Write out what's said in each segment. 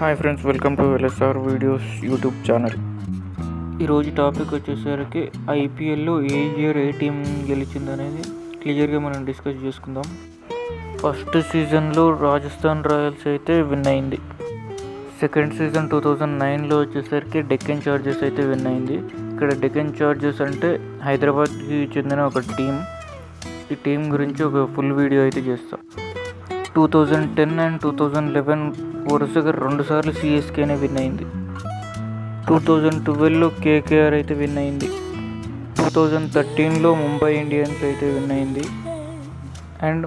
Hi friends, welcome to LSR videos YouTube channel. ఈరోజు topic వచ్చేసరికి ఐపీఎల్లో ఏ ఇయర్ ఏ team గెలిచిందనేది క్లియర్గా మనం డిస్కస్ చేసుకుందాం. ఫస్ట్ సీజన్లో రాజస్థాన్ రాయల్స్ అయితే విన్ అయింది. సెకండ్ సీజన్ 2009లో వచ్చేసరికి డెక్కన్ చార్జర్స్ అయితే విన్ అయింది. ఇక్కడ డెక్కన్ చార్జర్స్ అంటే హైదరాబాద్కి చెందిన ఒక టీం. ఈ టీం గురించి ఒక ఫుల్ వీడియో అయితే చేస్తాం. 2010 అండ్ 2011 వరుసగా 2 సార్లు సిఎస్కేనే విన్ అయింది. 2012లో కేకేఆర్ అయితే విన్ అయింది. 2013లో ముంబై ఇండియన్స్ అయితే విన్ అయింది. అండ్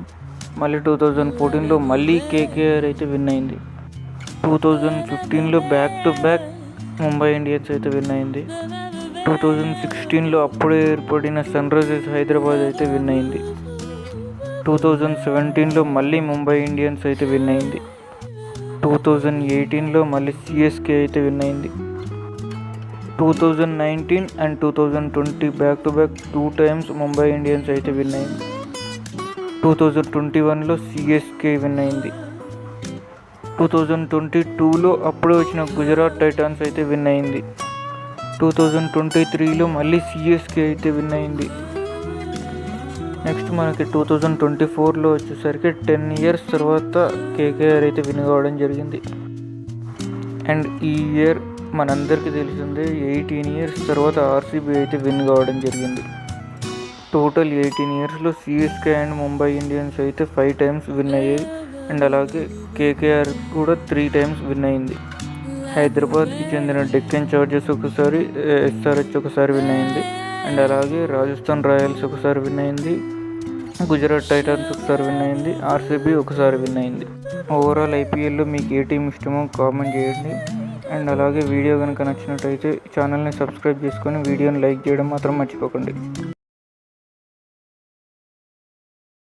మళ్ళీ 2014లో మళ్ళీ కేకేఆర్ అయితే విన్ అయింది. 2015లో back to back Mumbai Indians అయితే విన్ అయింది. 2016లో అప్పుడే ఏర్పడిన సన్ రైజర్స్ హైదరాబాద్ అయితే విన్ అయింది. 2017లో మళ్ళీ ముంబై ఇండియన్స్ అయితే విన్ అయింది. 2018లో మళ్ళీ సిఎస్కే అయితే విన్ అయింది. 2019 and 2020 back to back 2 times Mumbai Indians అయితే విన్ అయింది. 2021లో సిఎస్కే విన్ అయింది. 2022లో అప్పుడే వచ్చిన గుజరాత్ టైటాన్స్ అయితే విన్ అయింది. 2023లో మళ్ళీ సిఎస్కే అయితే విన్ అయింది. నెక్స్ట్ మనకి 2024లో వచ్చేసరికి 10 ఇయర్స్ తర్వాత కేకేఆర్ అయితే విన్ కావడం జరిగింది. అండ్ ఈ ఇయర్ మనందరికీ తెలిసిందే 18 ఇయర్స్ తర్వాత ఆర్సీబీ అయితే విన్ కావడం జరిగింది. టోటల్ 18 ఇయర్స్లో సిఎస్కే అండ్ ముంబై ఇండియన్స్ అయితే 5 టైమ్స్ విన్ అయ్యాయి. అండ్ అలాగే కేకేఆర్ కూడా 3 టైమ్స్ విన్ అయింది. హైదరాబాద్కి చెందిన డెక్కన్ చార్జర్స్ ఒకసారి, ఎస్ఆర్హెచ్ ఒకసారి విన్ అయింది. అండ్ అలాగే రాజస్థాన్ రాయల్స్ ఒకసారి విన్ అయింది. గుజరాత్ టైటాన్స్ ఒకసారి విన్ అయింది. ఆర్సీబీ ఒకసారి విన్ అయింది. ఓవరాల్ ఐపీఎల్లో మీకు ఏ టీం ఇష్టమో కామెంట్ చేయండి. అండ్ అలాగే వీడియో కనుక నచ్చినట్టయితే ఛానల్ని సబ్స్క్రైబ్ చేసుకొని వీడియోని లైక్ చేయడం మాత్రం మర్చిపోకండి.